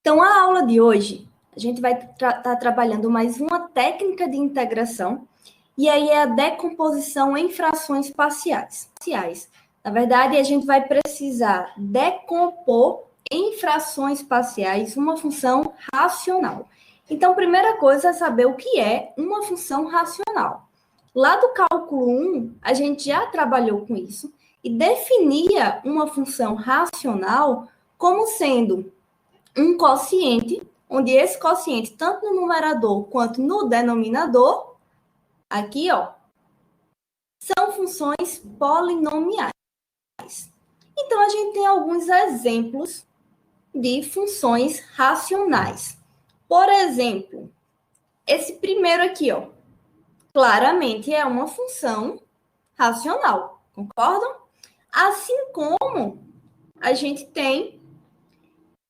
Então, a aula de hoje, a gente vai estar trabalhando mais uma técnica de integração, e aí é a decomposição em frações parciais. Na verdade, a gente vai precisar decompor em frações parciais uma função racional. Então, primeira coisa é saber o que é uma função racional. Lá do cálculo 1, a gente já trabalhou com isso e definia uma função racional como sendo um quociente, onde esse quociente, tanto no numerador quanto no denominador, aqui, ó, são funções polinomiais. Então, a gente tem alguns exemplos de funções racionais. Por exemplo, esse primeiro aqui, ó, claramente é uma função racional, concordam? Assim como a gente tem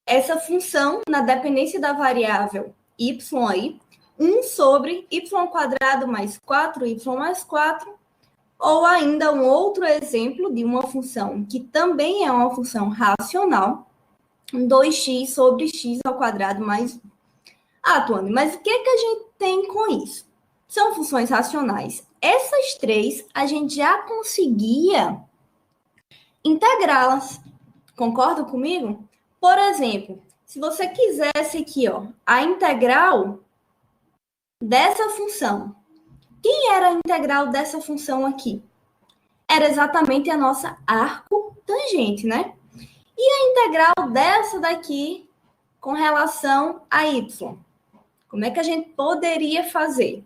essa função na dependência da variável y aí, 1 sobre y² mais 4y mais 4, ou ainda um outro exemplo de uma função que também é uma função racional, 2x sobre x² mais 1. Ah, Tuane, mas o que a gente tem com isso? São funções racionais. Essas três, a gente já conseguia integrá-las. Concorda comigo? Por exemplo, se você quisesse aqui, ó, a integral dessa função. Quem era a integral dessa função aqui? Era exatamente a nossa arco-tangente, né? E a integral dessa daqui com relação a y? Como é que a gente poderia fazer?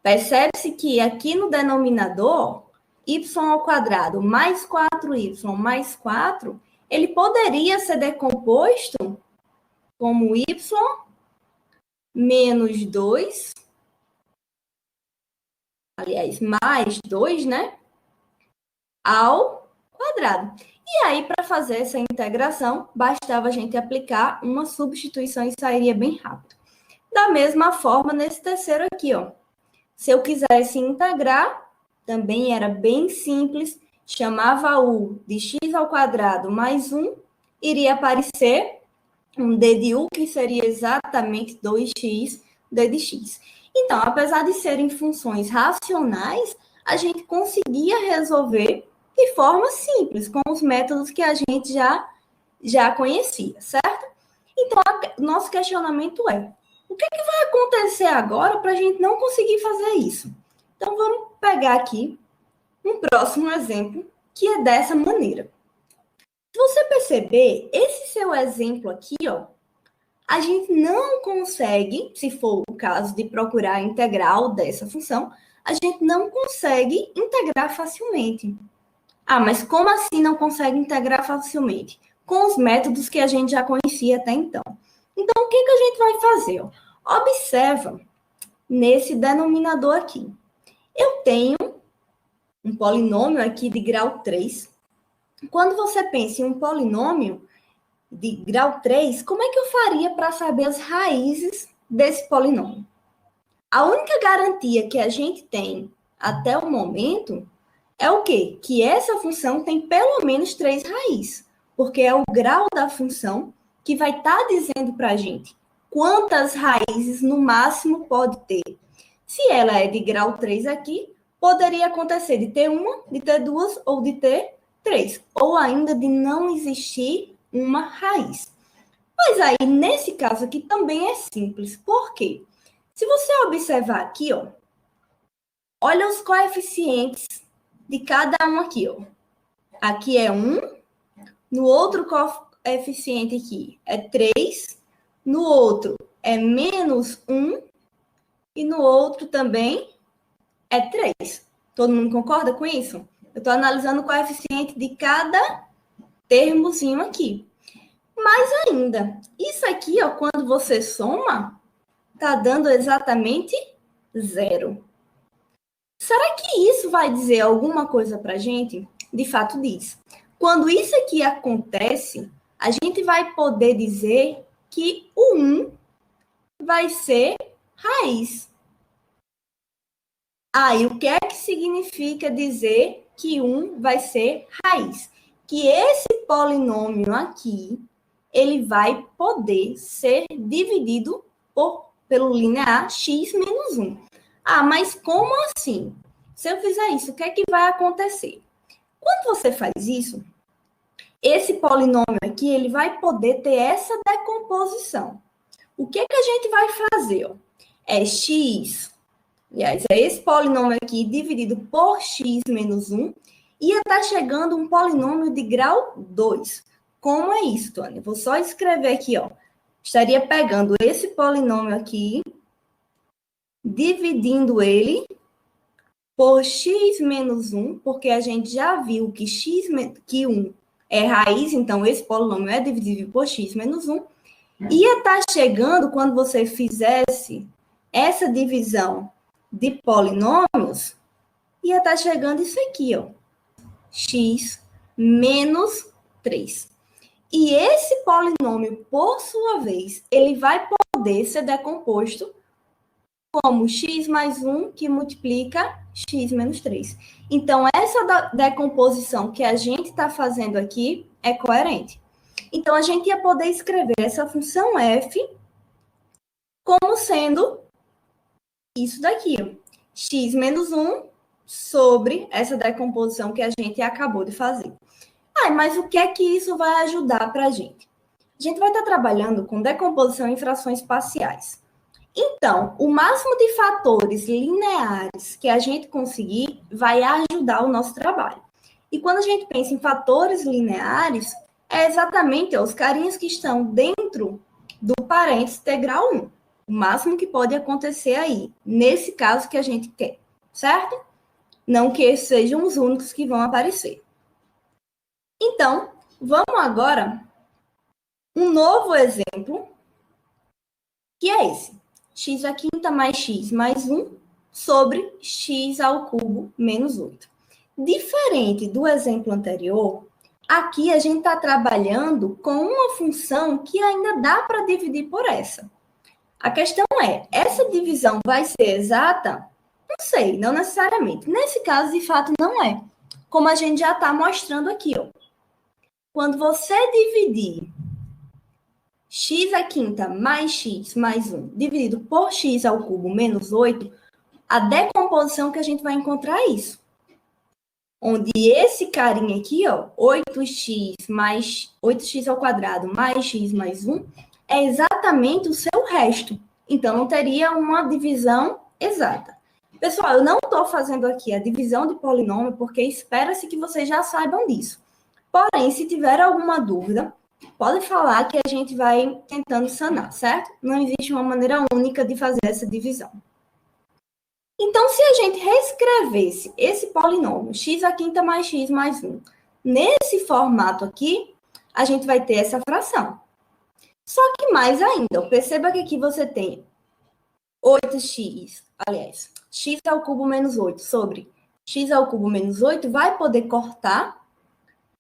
Percebe-se que aqui no denominador, y² mais 4y mais 4, ele poderia ser decomposto como y menos 2, aliás, mais 2, né? Ao quadrado. E aí, para fazer essa integração, bastava a gente aplicar uma substituição e sairia bem rápido. Da mesma forma, nesse terceiro aqui, ó. Se eu quisesse integrar, também era bem simples, chamava u de x² mais 1, iria aparecer um d de u, que seria exatamente 2x d de x. Então, apesar de serem funções racionais, a gente conseguia resolver de forma simples, com os métodos que a gente já conhecia, certo? Então, nosso questionamento é, o que vai acontecer agora para a gente não conseguir fazer isso? Então, vamos pegar aqui um próximo exemplo, que é dessa maneira. Se você perceber, esse seu exemplo aqui, ó, a gente não consegue, se for o caso de procurar a integral dessa função, a gente não consegue integrar facilmente. Ah, mas como assim não consegue integrar facilmente? Com os métodos que a gente já conhecia até então. Então, o que a gente vai fazer? Observa nesse denominador aqui. Eu tenho um polinômio aqui de grau 3. Quando você pensa em um polinômio de grau 3, como é que eu faria para saber as raízes desse polinômio? A única garantia que a gente tem até o momento é o quê? Que essa função tem pelo menos 3 raízes, porque é o grau da função que vai estar dizendo para a gente quantas raízes no máximo pode ter. Se ela é de grau 3 aqui, poderia acontecer de ter uma, de ter duas ou de ter 3, ou ainda de não existir uma raiz. Mas aí, nesse caso aqui, também é simples. Por quê? Se você observar aqui, ó, olha os coeficientes de cada um aqui, ó. Aqui é 1, no outro coeficiente aqui é 3, no outro é menos 1, e no outro também é 3. Todo mundo concorda com isso? Eu estou analisando o coeficiente de cada termozinho aqui. Mais ainda, isso aqui, ó, quando você soma, está dando exatamente 0. Será que isso vai dizer alguma coisa para a gente? De fato diz. Quando isso aqui acontece, a gente vai poder dizer que o 1 vai ser raiz. Aí, o que é que significa dizer que 1 vai ser raiz? Que esse polinômio aqui, ele vai poder ser dividido pelo linear x menos 1. Ah, mas como assim? Se eu fizer isso, o que é que vai acontecer? Quando você faz isso, esse polinômio aqui, ele vai poder ter essa decomposição. O que é que a gente vai fazer? Ó? É x, aliás, é esse polinômio aqui dividido por x menos 1, ia estar chegando um polinômio de grau 2. Como é isso, Tônia? Vou só escrever aqui, ó. Estaria pegando esse polinômio aqui, dividindo ele por x menos 1, porque a gente já viu que que 1 é raiz, então esse polinômio é divisível por x menos 1. Ia estar chegando, quando você fizesse essa divisão de polinômios, ia estar chegando isso aqui, ó. X menos 3. E esse polinômio, por sua vez, ele vai poder ser decomposto como x mais 1 que multiplica x menos 3. Então, essa decomposição que a gente está fazendo aqui é coerente. Então, a gente ia poder escrever essa função f como sendo isso daqui, ó, x menos 1 sobre essa decomposição que a gente acabou de fazer. Ah, mas o que é que isso vai ajudar para a gente? A gente vai estar trabalhando com decomposição em frações parciais. Então, o máximo de fatores lineares que a gente conseguir vai ajudar o nosso trabalho. E quando a gente pensa em fatores lineares, é exatamente os carinhas que estão dentro do parênteses integral 1. O máximo que pode acontecer aí, nesse caso que a gente quer, certo? Não que esses sejam os únicos que vão aparecer. Então, vamos agora um novo exemplo, que é esse. X à quinta mais x mais 1 sobre x ao cubo menos 8. Diferente do exemplo anterior, aqui a gente está trabalhando com uma função que ainda dá para dividir por essa. A questão é, essa divisão vai ser exata? Não sei, não necessariamente. Nesse caso, de fato, não é. Como a gente já está mostrando aqui, ó. Quando você dividir x à quinta mais x mais 1 dividido por x ao cubo menos 8, a decomposição que a gente vai encontrar é isso. Onde esse carinha aqui, ó, 8x ao quadrado mais x mais 1, é exatamente o seu resto. Então, não teria uma divisão exata. Pessoal, eu não estou fazendo aqui a divisão de polinômio, porque espera-se que vocês já saibam disso. Porém, se tiver alguma dúvida, pode falar que a gente vai tentando sanar, certo? Não existe uma maneira única de fazer essa divisão. Então, se a gente reescrevesse esse polinômio, x à quinta mais x mais 1, nesse formato aqui, a gente vai ter essa fração. Só que mais ainda, perceba que aqui você tem 8x, aliás, x ao cubo menos 8 sobre x ao cubo menos 8, vai poder cortar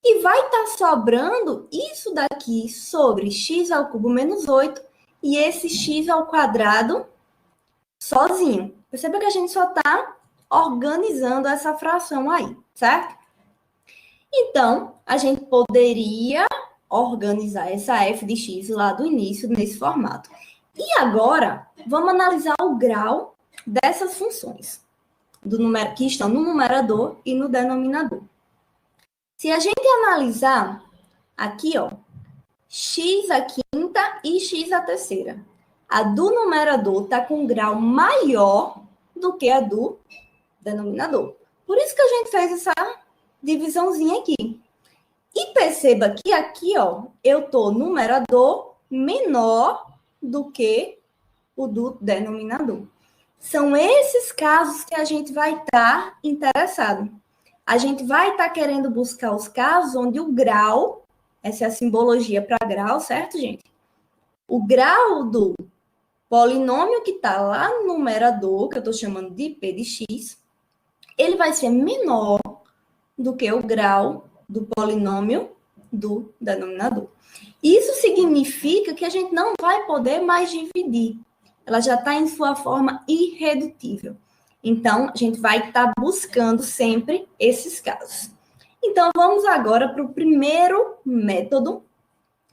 e vai estar sobrando isso daqui sobre x ao cubo menos 8 e esse x ao quadrado sozinho. Perceba que a gente só está organizando essa fração aí, certo? Então, a gente poderia organizar essa f de x lá do início nesse formato. E agora, vamos analisar o grau dessas funções que estão no numerador e no denominador. Se a gente analisar aqui, ó, x à quinta e x à terceira, a do numerador está com grau maior do que a do denominador. Por isso que a gente fez essa divisãozinha aqui. E perceba que aqui, ó, eu tô numerador menor do que o do denominador. São esses casos que a gente vai estar interessado. A gente vai estar querendo buscar os casos onde o grau, essa é a simbologia para grau, certo, gente? O grau do polinômio que está lá no numerador, que eu estou chamando de p de x, ele vai ser menor do que o grau do polinômio do denominador. Isso significa que a gente não vai poder mais dividir. Ela já está em sua forma irredutível. Então, a gente vai estar buscando sempre esses casos. Então, vamos agora para o primeiro método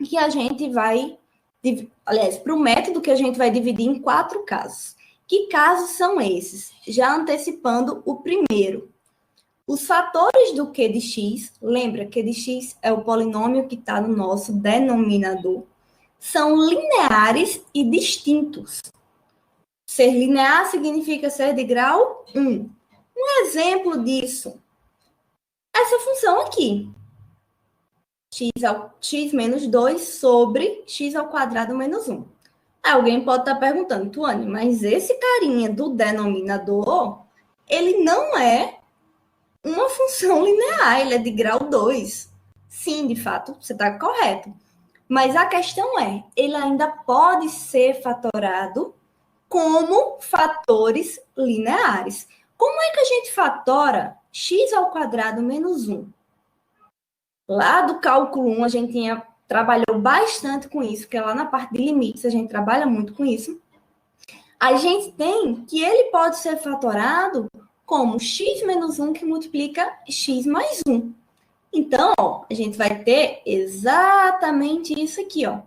que a gente vai... Aliás, para o método que a gente vai dividir em 4 casos. Que casos são esses? Já antecipando o primeiro. Os fatores do Q de x, lembra, Q de x é o polinômio que está no nosso denominador, são lineares e distintos. Ser linear significa ser de grau 1. Um exemplo disso, essa função aqui. X menos 2 sobre x ao quadrado menos 1. Alguém pode estar perguntando, Tuane, mas esse carinha do denominador, ele não é uma função linear, ele é de grau 2. Sim, de fato, você está correto. Mas a questão é, ele ainda pode ser fatorado como fatores lineares. Como é que a gente fatora x ao quadrado menos 1? Lá do cálculo 1, a gente trabalhou bastante com isso, porque lá na parte de limites a gente trabalha muito com isso. A gente tem que ele pode ser fatorado como x menos 1 que multiplica x mais 1. Então, ó, a gente vai ter exatamente isso aqui, ó.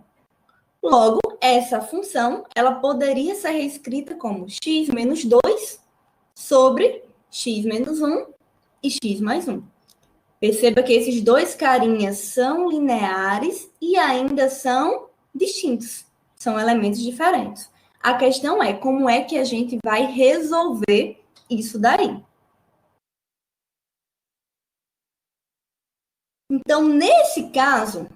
Logo, essa função, ela poderia ser reescrita como x menos 2 sobre x menos 1 e x mais 1. Perceba que esses dois carinhas são lineares e ainda são distintos. São elementos diferentes. A questão é como é que a gente vai resolver isso daí. Então, nesse caso,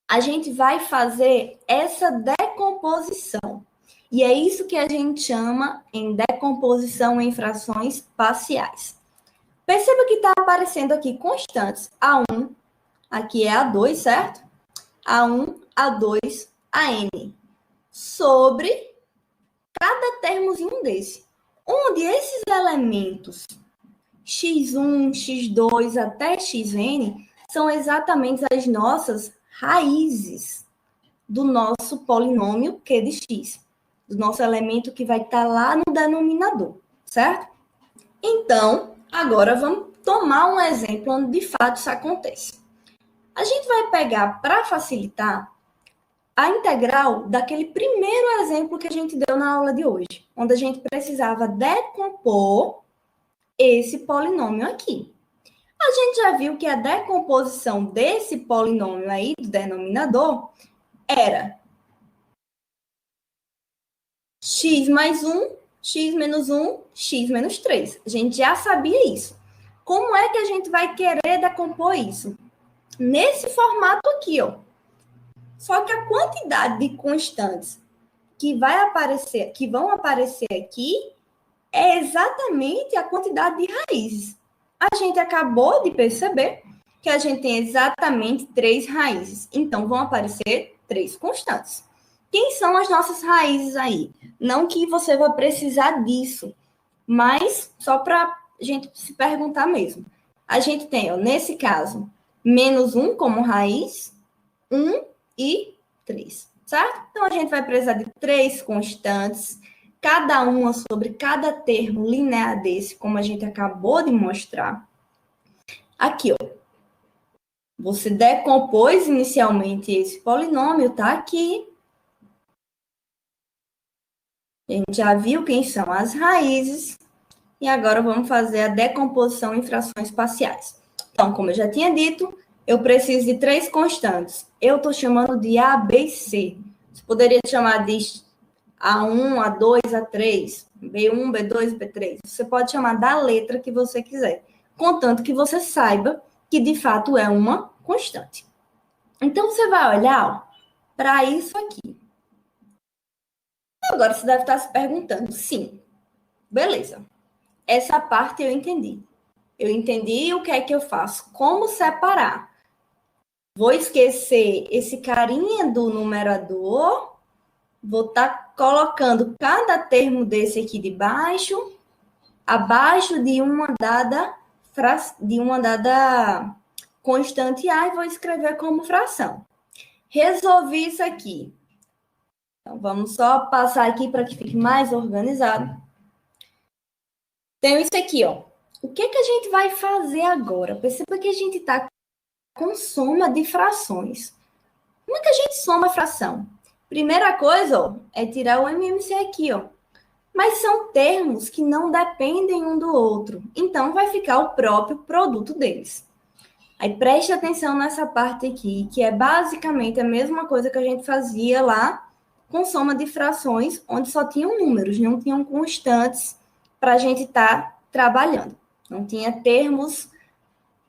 a gente vai fazer essa decomposição. E é isso que a gente chama em decomposição em frações parciais. Perceba que está aparecendo aqui constantes. A1, aqui é A2, certo? A1, A2, AN. Sobre cada termozinho desse. Onde esses elementos x1, x2 até xn são exatamente as nossas raízes do nosso polinômio Q de x, do nosso elemento que vai estar lá no denominador, certo? Então, agora vamos tomar um exemplo onde de fato isso acontece. A gente vai pegar, para facilitar, a integral daquele primeiro exemplo que a gente deu na aula de hoje, onde a gente precisava decompor esse polinômio aqui. A gente já viu que a decomposição desse polinômio aí, do denominador, era x mais 1, x menos 1, x menos 3. A gente já sabia isso. Como é que a gente vai querer decompor isso? Nesse formato aqui, ó. Só que a quantidade de constantes que vão aparecer aqui é exatamente a quantidade de raízes. A gente acabou de perceber que a gente tem exatamente 3 raízes. Então, vão aparecer 3 constantes. Quem são as nossas raízes aí? Não que você vai precisar disso, mas só para a gente se perguntar mesmo. A gente tem, ó, nesse caso, menos 1 como raiz, 1 e 3, certo? Então, a gente vai precisar de 3 constantes, cada uma sobre cada termo linear desse, como a gente acabou de mostrar. Aqui, ó. Você decompôs inicialmente esse polinômio, tá aqui. A gente já viu quem são as raízes. E agora vamos fazer a decomposição em frações parciais. Então, como eu já tinha dito, eu preciso de 3 constantes. Eu estou chamando de A, B e C. Você poderia chamar de A1, A2, A3, B1, B2, B3. Você pode chamar da letra que você quiser, contanto que você saiba que, de fato, é uma constante. Então, você vai olhar para isso aqui. Agora, você deve estar se perguntando, sim, beleza. Essa parte eu entendi. Eu entendi o que é que eu faço. Como separar? Vou esquecer esse carinha do numerador. Vou estar colocando cada termo desse aqui de baixo, abaixo de uma dada constante A e vou escrever como fração. Resolvi isso aqui. Então, vamos só passar aqui para que fique mais organizado. Tenho isso aqui, ó. O que que a gente vai fazer agora? Perceba que a gente está com soma de frações. Como é que a gente soma a fração? Primeira coisa, ó, é tirar o MMC aqui, ó. Mas são termos que não dependem um do outro. Então, vai ficar o próprio produto deles. Aí, preste atenção nessa parte aqui, que é basicamente a mesma coisa que a gente fazia lá com soma de frações, onde só tinham números, não tinham constantes para a gente estar trabalhando. Não tinha termos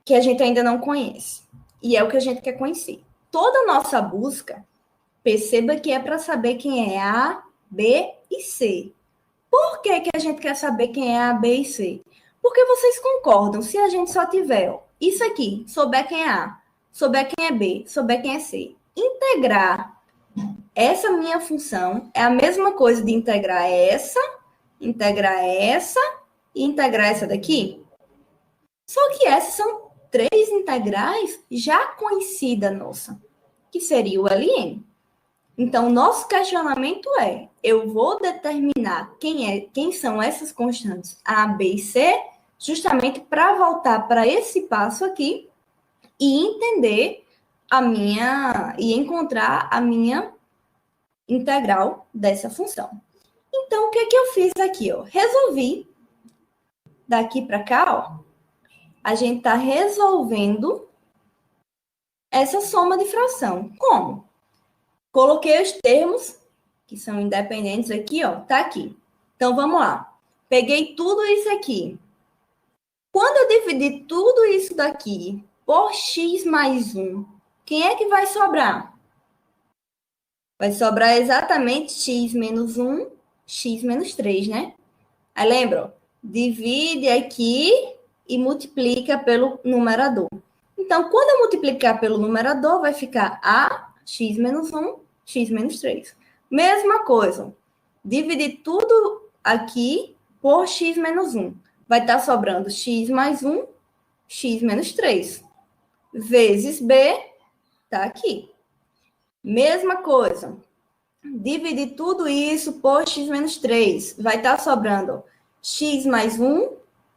que a gente ainda não conhece. E é o que a gente quer conhecer. Toda a nossa busca, perceba que é para saber quem é A, B e C. Por que, que a gente quer saber quem é A, B e C? Porque vocês concordam, se a gente só tiver ó, isso aqui, souber quem é A, souber quem é B, souber quem é C, integrar essa minha função é a mesma coisa de integrar essa e integrar essa daqui? Só que essas são três integrais já conhecidas nossa, que seria o LN. Então, nosso questionamento é: eu vou determinar quem são essas constantes A, B e C, justamente para voltar para esse passo aqui e entender e encontrar a minha integral dessa função. Então, o que que eu fiz aqui, ó? Resolvi daqui para cá, ó, a gente está resolvendo essa soma de fração. Como? Coloquei os termos, que são independentes aqui, ó, tá aqui. Então, vamos lá. Peguei tudo isso aqui. Quando eu dividir tudo isso daqui por x mais 1, quem é que vai sobrar? Vai sobrar exatamente x menos 1, x menos 3, né? Aí, lembra, ó, divide aqui e multiplica pelo numerador. Então, quando eu multiplicar pelo numerador, vai ficar a x menos 1, x menos 3. Mesma coisa, dividir tudo aqui por x menos 1. Vai estar sobrando x mais 1, x menos 3. Vezes b, tá aqui. Mesma coisa, dividir tudo isso por x menos 3. Vai estar sobrando x mais 1,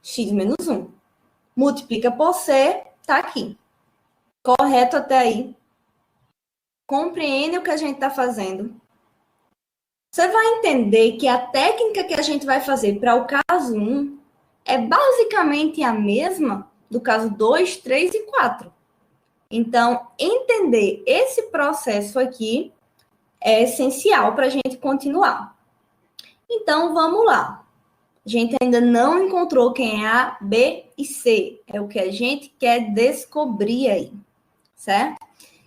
x menos 1. Multiplica por c, tá aqui. Correto até aí? Compreende o que a gente está fazendo? Você vai entender que a técnica que a gente vai fazer para o caso 1 é basicamente a mesma do caso 2, 3 e 4. Então, entender esse processo aqui é essencial para a gente continuar. Então, vamos lá. A gente ainda não encontrou quem é A, B e C. É o que a gente quer descobrir aí, certo?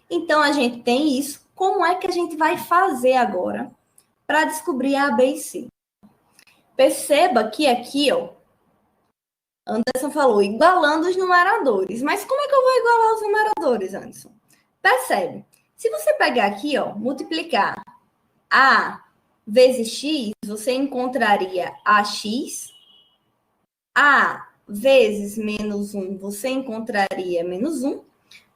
Então, a gente tem isso. Como é que a gente vai fazer agora para descobrir A, B e C? Perceba que aqui, ó, Anderson falou, igualando os numeradores. Mas como é que eu vou igualar os numeradores, Anderson? Percebe? Se você pegar aqui, ó, multiplicar A vezes X, você encontraria AX. A vezes menos 1, você encontraria menos 1.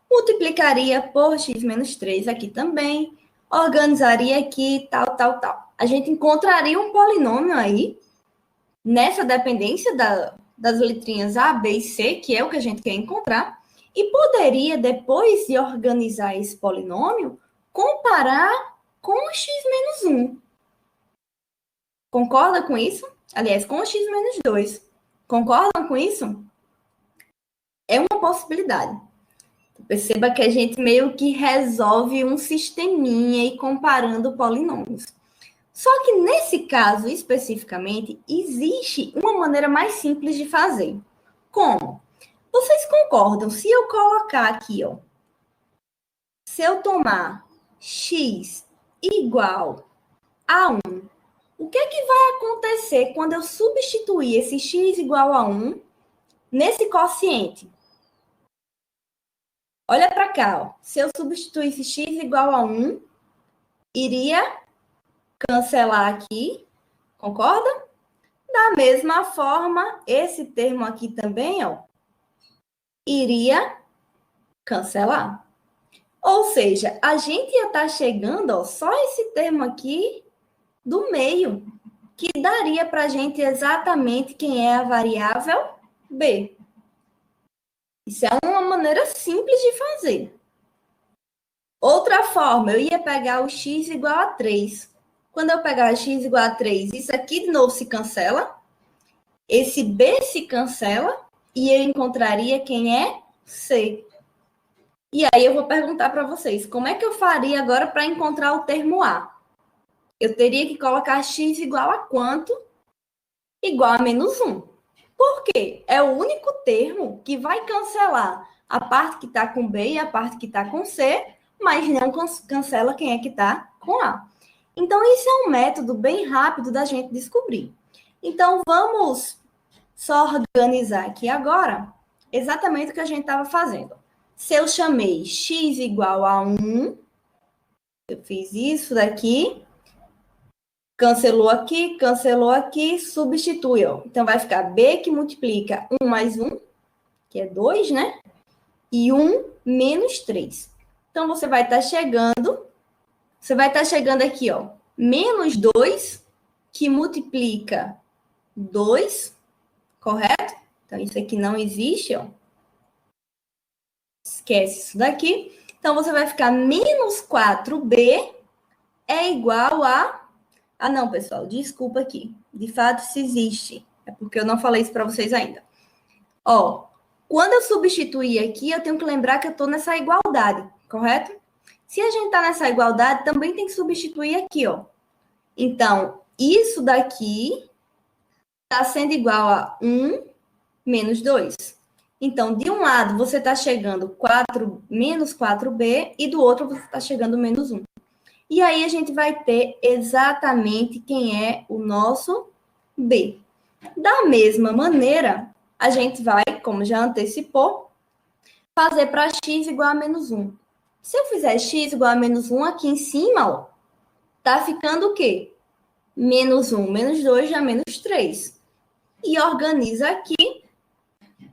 Multiplicaria por x menos 3 aqui também. Organizaria aqui, tal, tal, tal. A gente encontraria um polinômio aí, nessa dependência das letrinhas A, B e C, que é o que a gente quer encontrar. E poderia, depois de organizar esse polinômio, comparar com o x menos 1. Concorda com isso? Aliás, com o x menos 2. Concordam com isso? É uma possibilidade. Perceba que a gente meio que resolve um sisteminha e comparando polinômios. Só que nesse caso especificamente, existe uma maneira mais simples de fazer. Como? Vocês concordam? Se eu colocar aqui, ó, se eu tomar x igual a 1, o que é que vai acontecer quando eu substituir esse x igual a 1 nesse quociente? Olha para cá, ó. Se eu substituísse x igual a 1, iria cancelar aqui, concorda? Da mesma forma, esse termo aqui também, ó, iria cancelar. Ou seja, a gente ia estar chegando, ó, só esse termo aqui do meio, que daria para a gente exatamente quem é a variável b. Isso é uma maneira simples de fazer. Outra forma, eu ia pegar o x igual a 3. Quando eu pegar x igual a 3, isso aqui de novo se cancela. Esse B se cancela. E eu encontraria quem é C. E aí eu vou perguntar para vocês, como é que eu faria agora para encontrar o termo A? Eu teria que colocar x igual a quanto? Igual a menos 1. Por quê? É o único termo que vai cancelar a parte que está com B e a parte que está com C, mas não cancela quem é que está com A. Então, isso é um método bem rápido da gente descobrir. Então, vamos só organizar aqui agora exatamente o que a gente estava fazendo. Se eu chamei x igual a 1, eu fiz isso daqui, cancelou aqui, substitui. Ó. Então, vai ficar B que multiplica 1 mais 1, que é 2, né? E 1 menos 3. Então, você vai estar chegando aqui, ó, menos 2, que multiplica 2, correto? Então, isso aqui não existe, ó. Esquece isso daqui. Então, você vai ficar menos 4B é igual a... Ah, não, pessoal, desculpa aqui. De fato, isso existe. É porque eu não falei isso para vocês ainda. Ó, quando eu substituir aqui, eu tenho que lembrar que eu estou nessa igualdade, correto? Se a gente está nessa igualdade, também tem que substituir aqui, ó. Então, isso daqui está sendo igual a 1 menos 2. Então, de um lado, você está chegando menos 4B e do outro, você está chegando menos 1. E aí, a gente vai ter exatamente quem é o nosso B. Da mesma maneira, a gente vai, como já antecipou, fazer para x igual a menos 1. Se eu fizer x igual a menos 1 aqui em cima, ó, tá ficando o quê? Menos 1, menos 2 já menos 3. E organiza aqui,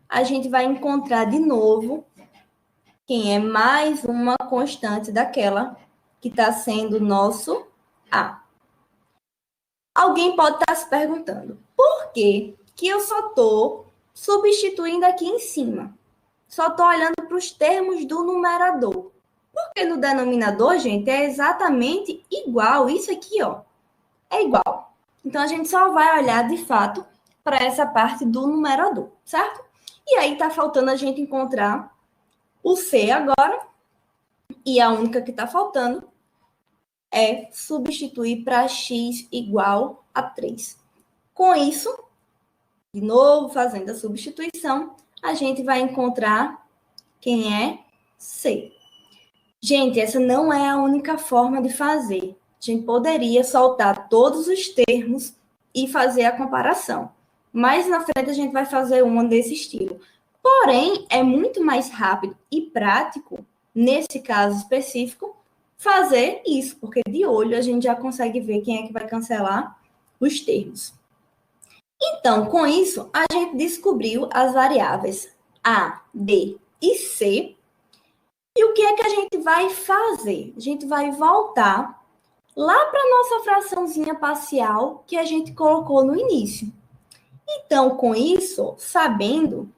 a gente vai encontrar de novo quem é mais uma constante daquela que está sendo nosso A. Alguém pode estar se perguntando, por que eu só estou substituindo aqui em cima? Só estou olhando para os termos do numerador. Porque no denominador, gente, é exatamente igual. Isso aqui, ó, é igual. Então, a gente só vai olhar, de fato, para essa parte do numerador, certo? E aí, está faltando a gente encontrar o C agora. E a única que está faltando é substituir para x igual a 3. Com isso, de novo, fazendo a substituição, a gente vai encontrar quem é C. Gente, essa não é a única forma de fazer. A gente poderia soltar todos os termos e fazer a comparação. Mais na frente a gente vai fazer uma desse estilo. Porém, é muito mais rápido e prático, nesse caso específico, fazer isso, porque de olho a gente já consegue ver quem é que vai cancelar os termos. Então, com isso, a gente descobriu as variáveis A, B e C. E o que é que a gente vai fazer? A gente vai voltar lá para a nossa fraçãozinha parcial que a gente colocou no início. Então, com isso, sabendo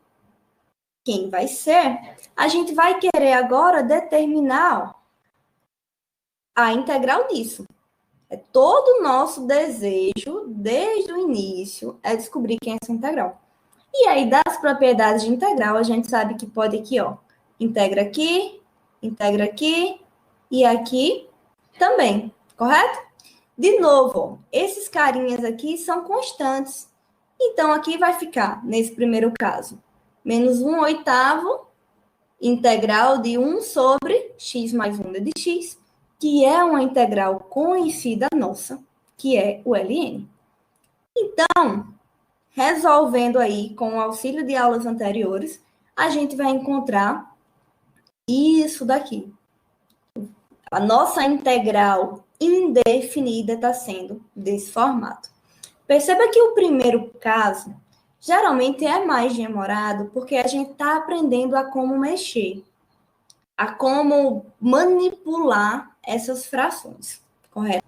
quem vai ser, a gente vai querer agora determinar a integral disso. É todo o nosso desejo, desde o início, é descobrir quem é essa integral. E aí, das propriedades de integral, a gente sabe que pode aqui, ó, integra aqui e aqui também, correto? De novo, esses carinhas aqui são constantes. Então, aqui vai ficar, nesse primeiro caso, menos 1/8 integral de 1 sobre x mais 1 de x, que é uma integral conhecida nossa, que é o ln. Então, resolvendo aí com o auxílio de aulas anteriores, a gente vai encontrar isso daqui. A nossa integral indefinida está sendo desse formato. Perceba que o primeiro caso geralmente é mais demorado porque a gente está aprendendo a como mexer, a como manipular essas frações, correto?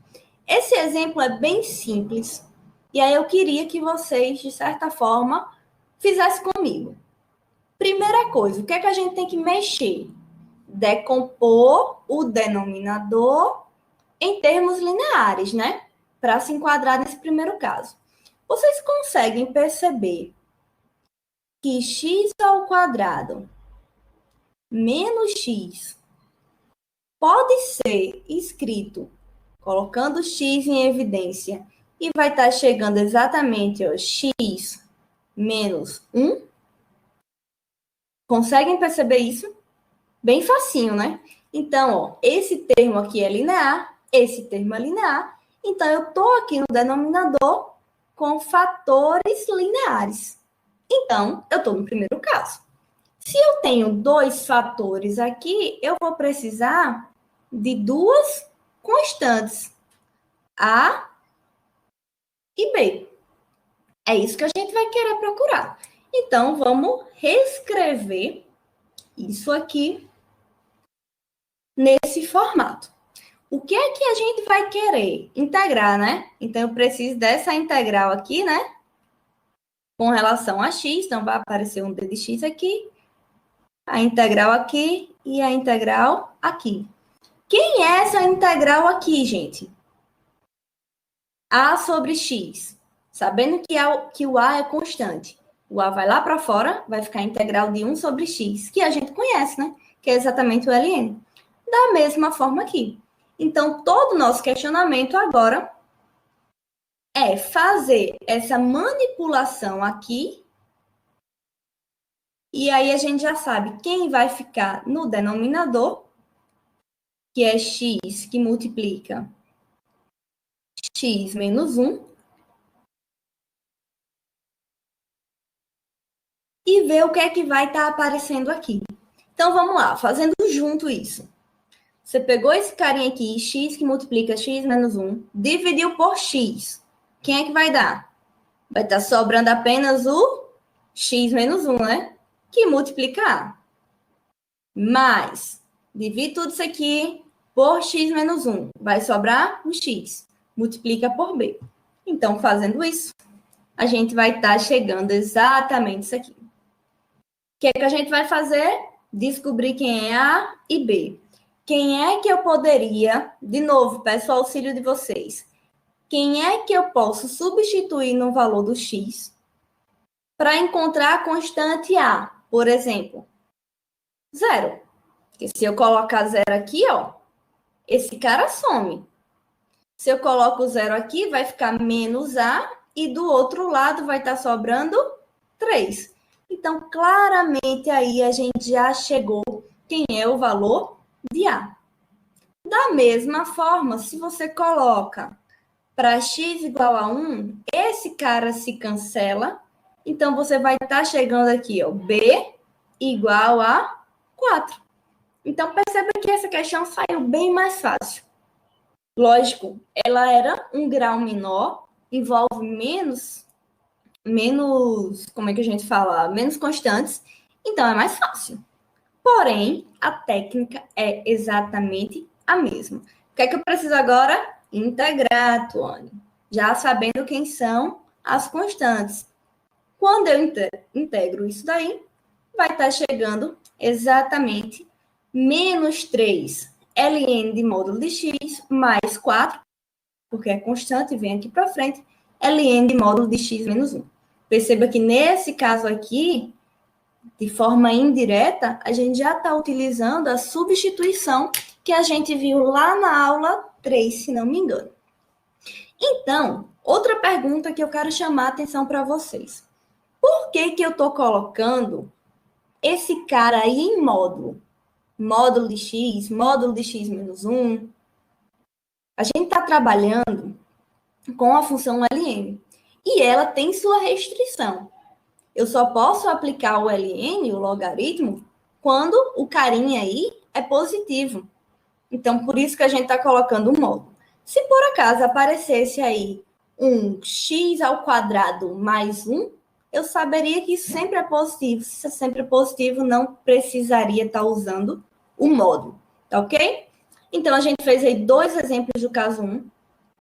Esse exemplo é bem simples e aí eu queria que vocês, de certa forma, fizessem comigo. Primeira coisa, o que é que a gente tem que mexer? decompor o denominador em termos lineares, né? Para se enquadrar nesse primeiro caso. Vocês conseguem perceber que x ao quadrado menos x pode ser escrito colocando x em evidência e vai estar chegando exatamente a x menos 1? Conseguem perceber isso? Bem facinho, né? Então, ó, esse termo aqui é linear, esse termo é linear, então eu estou aqui no denominador com fatores lineares. Então, eu estou no primeiro caso. Se eu tenho dois fatores aqui, eu vou precisar de duas constantes, A e B. É isso que a gente vai querer procurar. Então, vamos reescrever isso aqui nesse formato. O que é que a gente vai querer? Integrar, né? Então, eu preciso dessa integral aqui, né? Com relação a x, então vai aparecer um d de x aqui, a integral aqui e a integral aqui. Quem é essa integral aqui, gente? A sobre x. Sabendo que o a é constante. O a vai lá para fora, vai ficar a integral de 1 sobre x, que a gente conhece, né? Que é exatamente o ln. Da mesma forma aqui. Então, todo o nosso questionamento agora é fazer essa manipulação aqui. E aí a gente já sabe quem vai ficar no denominador, que é x que multiplica x menos 1. E ver o que é que vai estar aparecendo aqui. Então, vamos lá, fazendo junto isso. Você pegou esse carinha aqui, x que multiplica x menos 1, dividiu por x. Quem é que vai dar? Vai estar sobrando apenas o x menos 1, né? Que multiplica A. Mais, divide tudo isso aqui por x menos 1. Vai sobrar o x. Multiplica por B. Então, fazendo isso, a gente vai estar chegando exatamente isso aqui. O que é que a gente vai fazer? Descobrir quem é A e B. Quem é que eu poderia, de novo, peço o auxílio de vocês, quem é que eu posso substituir no valor do x para encontrar a constante A? Por exemplo, 0. Porque se eu colocar 0 aqui, ó, esse cara some. Se eu coloco 0 aqui, vai ficar menos A e do outro lado vai estar sobrando 3. Então, claramente aí a gente já chegou quem é o valor de A. Da mesma forma, se você coloca para x igual a 1, esse cara se cancela. Então, você vai estar chegando aqui, ó, B igual a 4. Então, perceba que essa questão saiu bem mais fácil. Lógico, ela era um grau menor, envolve menos, como é que a gente fala? Menos constantes, então é mais fácil. Porém, a técnica é exatamente a mesma. O que é que eu preciso agora? Integrar, Tuane. Já sabendo quem são as constantes. Quando eu integro isso daí, vai estar chegando exatamente menos 3 ln de módulo de x mais 4, porque é constante, vem aqui para frente, ln de módulo de x menos 1. Perceba que nesse caso aqui, de forma indireta, a gente já está utilizando a substituição que a gente viu lá na aula 3, se não me engano. Então, outra pergunta que eu quero chamar a atenção para vocês. Por que eu estou colocando esse cara aí em módulo? Módulo de x menos 1. A gente está trabalhando com a função ln. E ela tem sua restrição. Eu só posso aplicar o ln, o logaritmo, quando o carinha aí é positivo. Então, por isso que a gente está colocando um módulo. Se por acaso aparecesse aí um x ao quadrado mais 1, eu saberia que isso sempre é positivo. Se é sempre positivo, não precisaria estar usando o módulo, tá ok? Então, a gente fez aí 2 exemplos do caso 1.